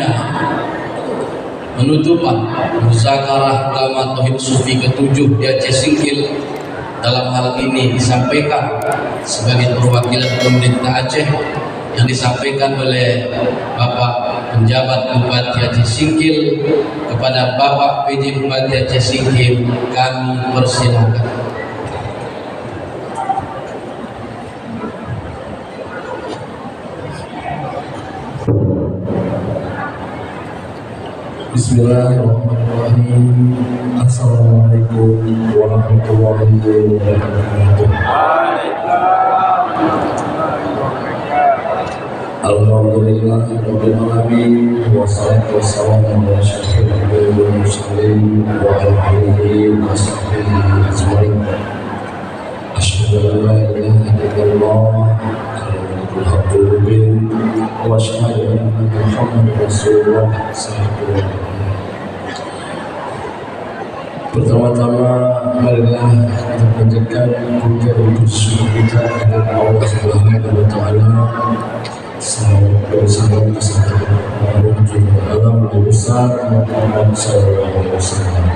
selanjutnya penutupan muzakarah Ulama Tauhid Sufi ke-7 di Aceh Singkil. Dalam hal ini disampaikan sebagai perwakilan pemerintah Aceh yang disampaikan oleh Bapak Penjabat Bupati Aceh Singkil kepada Bapak PJ Bupati Aceh Singkil, kami persilakan. Bismillahirrahmanirrahim. Assalamualaikum warahmatullahi wabarakatuh. Alhamdulillah rabbil alamin, wassalatu wassalamu ala asyrofil anbiya'i wal mursalin wa ala alihi wa sahbihi ajmain. Asyhadu an la ilaha illallah al-haqqul mubin wa asyhadu anna Muhammadar Rasulullah sallallahu alaihi wasallam. Pertama-tama marilah kita panjatkan puja dan bersyukur kita kepada Allah Subhanahu wa taala. Salam alam besar Muhammad sallallahu alaihi wasallam.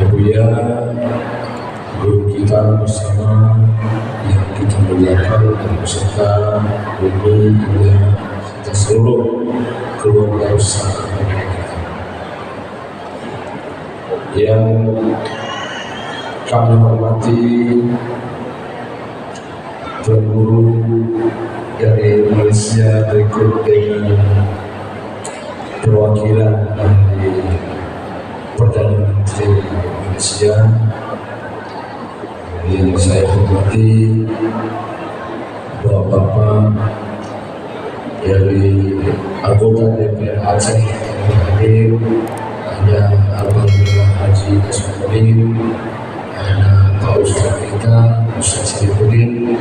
Kemudian guru kita bersama yang kita muliakan dan beserta guru kita seluruh keluarga besar yang kami hormati, Tuan Guru dari Malaysia berikut dengan perwakilan dari Perdana Menteri Malaysia yang saya hormati, Bapak-bapak dari anggota DPR Aceh yang hadir, ada Alhamdulillah Haji Asmaudin, ada Pak Ustaz kita, Ustaz Saifuddin.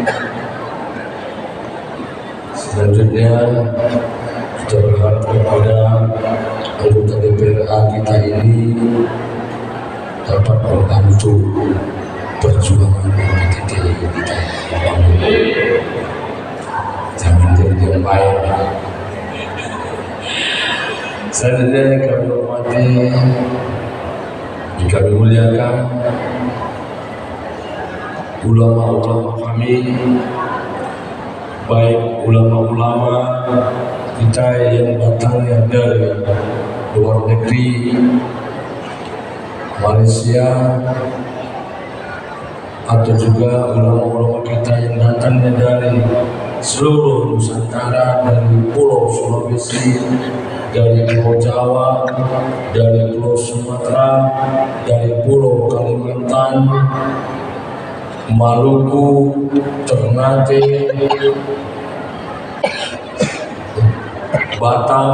Selanjutnya kita berharap kepada anggota DPRA kita ini dapat membantu perjuangan PTT kita. Jangan jadi yang baik. Selanjutnya kami hormati, kami muliakan ulama-ulama kami, baik ulama-ulama kita yang datangnya dari luar negeri, Malaysia, atau juga ulama-ulama kita yang datangnya dari seluruh Nusantara, dari Pulau Sulawesi, dari Pulau Jawa, dari Pulau Sumatera, dari Pulau Kalimantan, Maluku, Ternate, Batam,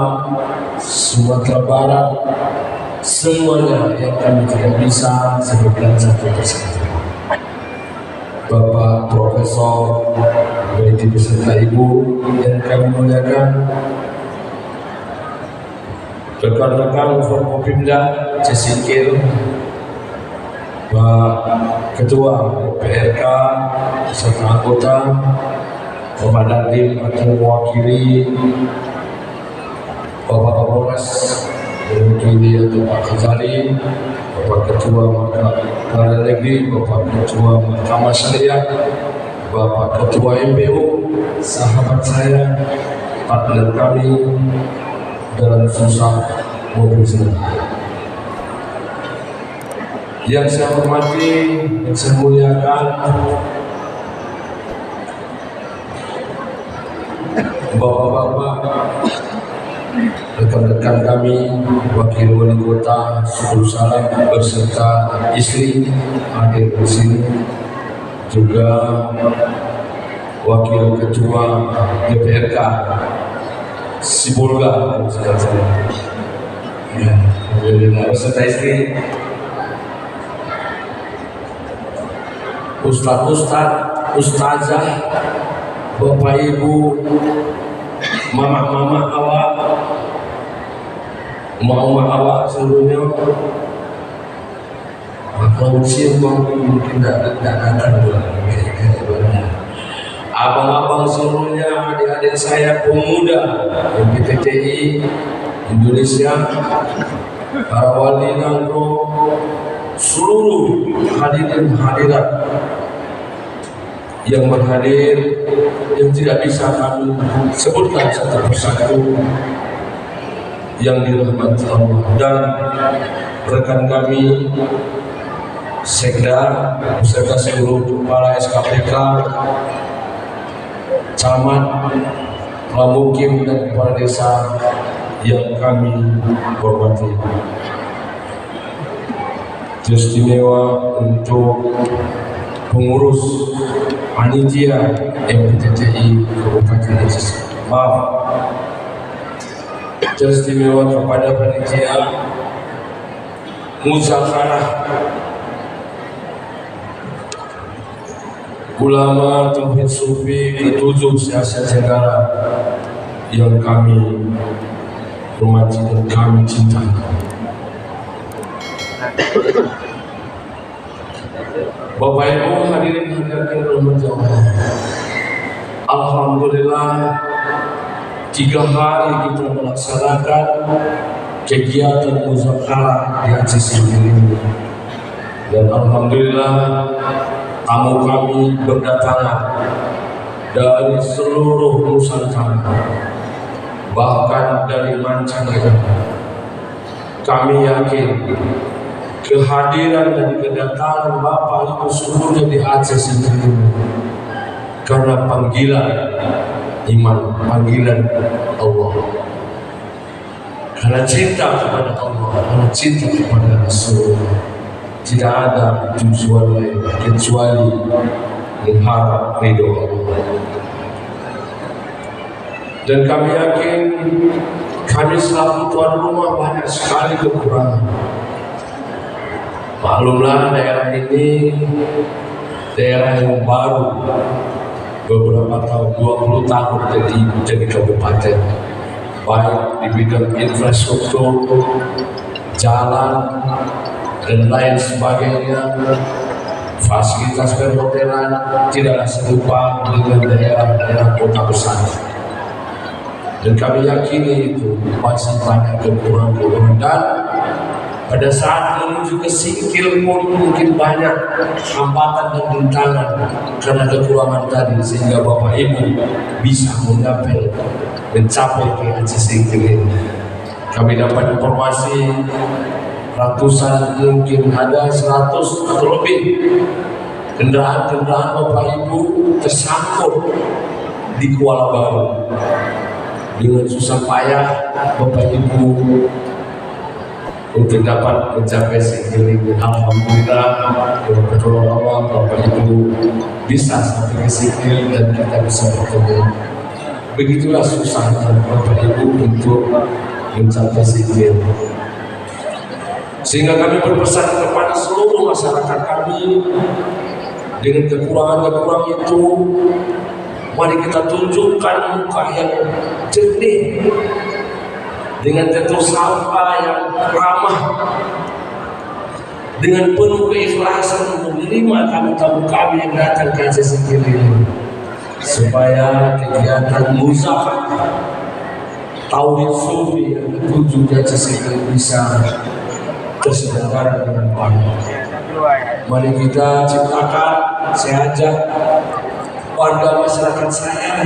Sumatera Barat, semuanya yang kami tidak bisa sebutkan satu persatu. Bapak Profesor, baik beserta Ibu yang kami muliakan, rekan-rekan Forkopimda Aceh Singkil, Pak Ketua PRK serta anggota, Bapak Dandim atau mewakili, Bapak Kapolres mewakili atau Pak Khazali, Bapak Ketua Mahkamah Negeri, Bapak Ketua Mahkamah Syariah, Bapak Ketua MPU, sahabat saya, partner kami dalam susah maupun senang. Yang saya hormati, yang saya muliakan, Bapak-bapak, rekan-rekan kami, wakil wali kota Suku Salam beserta istri hadir di sini, juga wakil ketua DPRK Sibolga beserta istri, Ustaz-ustaz, ustazah, Bapak Ibu, mama-mama awak, emak-emak awak seluruhnya, manusia mungkin tidak datang abang-abang seluruhnya, adik-adik saya pemuda PTTI, Indonesia, para wali nangro, seluruh hadirin hadirat yang berhadir, yang tidak bisa kami sebutkan satu persatu, yang dirahmati Allah, dan rekan kami Sekda beserta seluruh kepala SKPK, camat, pramukim, dan kepala desa yang kami hormati. Istimewa untuk pengurus panitia MPTTI Kabupaten Aceh. Maaf, istimewa kepada panitia muzakarah ulama Tauhid Sufi ke-7 se-Asia Tenggara yang kami hormati dan kami cintai. Bapak Ibu hadirin hadirat yang dirahmati Allah, alhamdulillah 3 hari kita melaksanakan kegiatan muzakarah di Aceh sendiri, dan alhamdulillah tamu kami berdatangan dari seluruh Nusantara, bahkan dari mancanegara. Kami yakin kehadiran dan kedatangan Bapak Ibu seluruhnya di Aceh sendiri karena panggilan iman, panggilan Allah, karena cinta kepada Allah, karena cinta kepada Rasulullah. Tidak ada tujuan lain kecuali mengharap ridho Allah. Dan kami yakin kami selaku tuan rumah banyak sekali kekurangan. Maklumlah daerah ini daerah yang baru, beberapa tahun, 20 tahun jadi kabupaten, baik di bidang infrastruktur, jalan, dan lain sebagainya. Fasilitas perhotelan tidaklah serupa dengan daerah-daerah kota besar, dan kami yakini itu masih banyak kekurangan. Dan pada saat menuju ke Singkil pun mungkin banyak hambatan dan rintangan karena kekurangan tadi, sehingga Bapak Ibu bisa mencapai ke Aceh Singkil ini. Kami dapat informasi ratusan, mungkin ada 100 atau lebih kendaraan-kendaraan Bapak Ibu tersangkut di Kuala Baru. Dengan susah payah Bapak Ibu untuk dapat mencapai Singkil ini. Alhamdulillah, dengan pertolongan Allah Bapak Ibu bisa sampai ke Singkil dan kita bisa bertemu. Begitulah susahnya Bapak Ibu untuk mencapai Singkil. Sehingga kami berpesan kepada seluruh masyarakat kami, dengan kekurangan-kekurangan itu, mari kita tunjukkan muka yang jernih, dengan tetur sapa yang ramah, dengan penuh keikhlasan menerima tamu-tamu kami yang datang ke Aceh Singkil ini, supaya kegiatan muzakarah Tauhid Sufi yang ke-7 di Aceh Singkil bisa terselenggara dengan baik. Mari kita ciptakan, saya ajak warga masyarakat saya,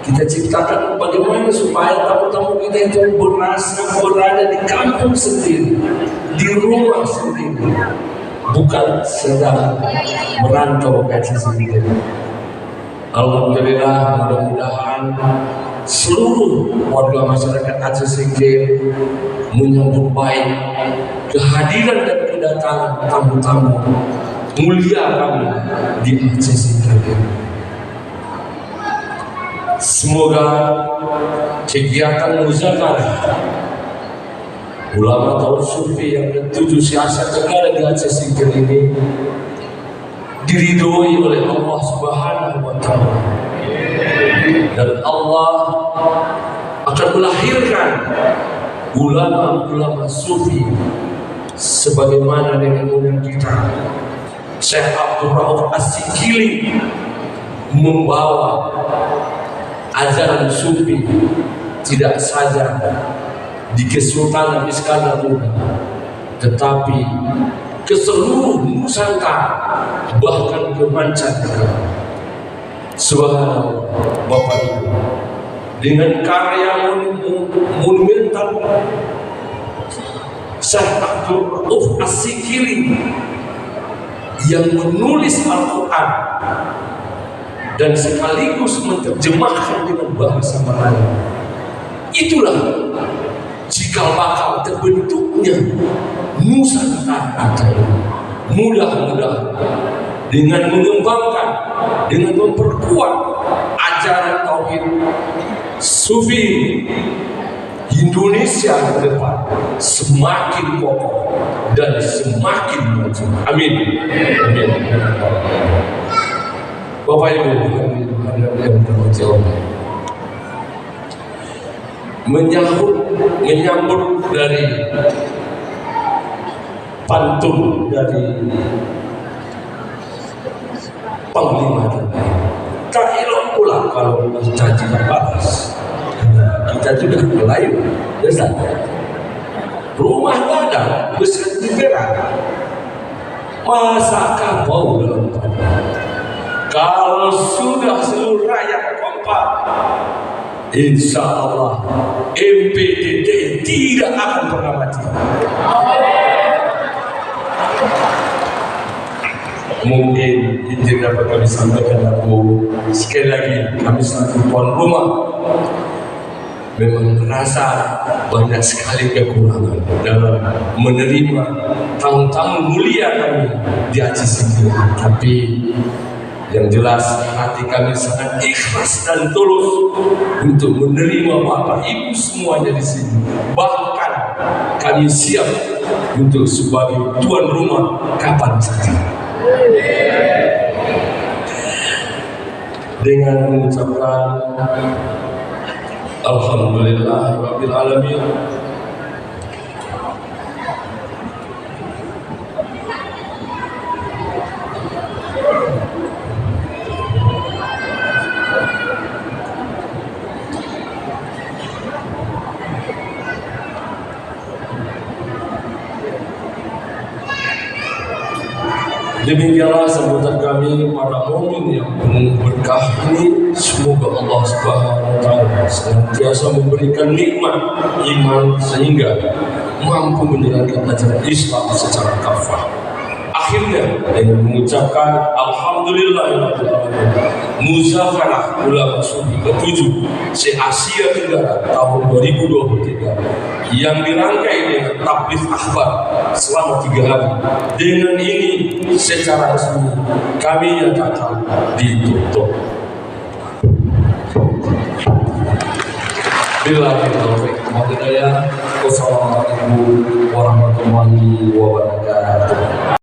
kita ciptakan bagaimana supaya tamu-tamu kita itu berasa berada di kampung sendiri, di rumah sendiri, bukan sedang merantau ke Aceh sendiri. Alhamdulillah, mudah-mudahan seluruh warga masyarakat Aceh Singkil menyambut baik kehadiran dan kedatangan tamu-tamu mulia kami di Aceh Singkil. Semoga kegiatan muzakarah ulama Tauhid Sufi yang ke-7 se-Asia Tenggara di Aceh Singkil ini diridhoi oleh Allah Subhanahu wa Ta'ala, dan Allah akan melahirkan ulama-ulama sufi sebagaimana nenek moyang kita Syekh Abdul Rauf As-Sikili membawa ajaran sufi tidak saja di Kesultanan Iskandar Muda, tetapi ke seluruh Nusantara, bahkan ke mancanegara. Subhanallah, Bapak Ibu, dengan karya monumental Syekh Abdul Rauf As-Sikili yang menulis Al-Quran dan sekaligus menerjemahkan dengan bahasa Melayu. Itulah cikal bakal terbentuknya Nusantara. Mudah-mudahan dengan mengembangkan, dengan memperkuat ajaran tauhid sufi Indonesia ke depan semakin kokoh dan semakin maju. Amin. Amin. Bapak Ibu yang berjauh, menyambut dari pantun dari Panglima kita. Tak elok pula kalau kita tidak balas. Kita juga Melayu, biasa. Rumah tak ada, besar di perak. Masa kapau dalam tanah. Kalau sudah seluruh rakyat kompak, insya Allah MPDT tidak akan pernah mati. Mungkin izin dapat kami sampaikan aku sekali lagi, kami selaku tuan rumah memang merasa banyak sekali kekurangan dalam menerima tamu-tamu mulia kami di Aceh Singkil. Tapi yang jelas hati kami sangat ikhlas dan tulus untuk menerima Bapak Ibu semuanya di sini. Bahkan kami siap untuk sebagai tuan rumah kapan saja. Dengan mengucapkan Alhamdulillahirabbil alamin. Demikianlah sambutan kami para mukmin yang penuh berkah ini. Semoga Allah Subhanahu wa taala senantiasa memberikan nikmat iman sehingga mampu menjalankan ajaran Islam secara kafah. Akhirnya dengan mengucapkan Alhamdulillahirabbil alamin, Muzakarah Ulama Sufi ke-7 se-Asia Tenggara tahun 2023 yang dirangkai dengan tabligh akhbar selama 3 hari. Dengan ini secara resmi kami nyatakan ditutup. Billahi taufiq wal hidayah. Wassalamualaikum warahmatullahi wabarakatuh.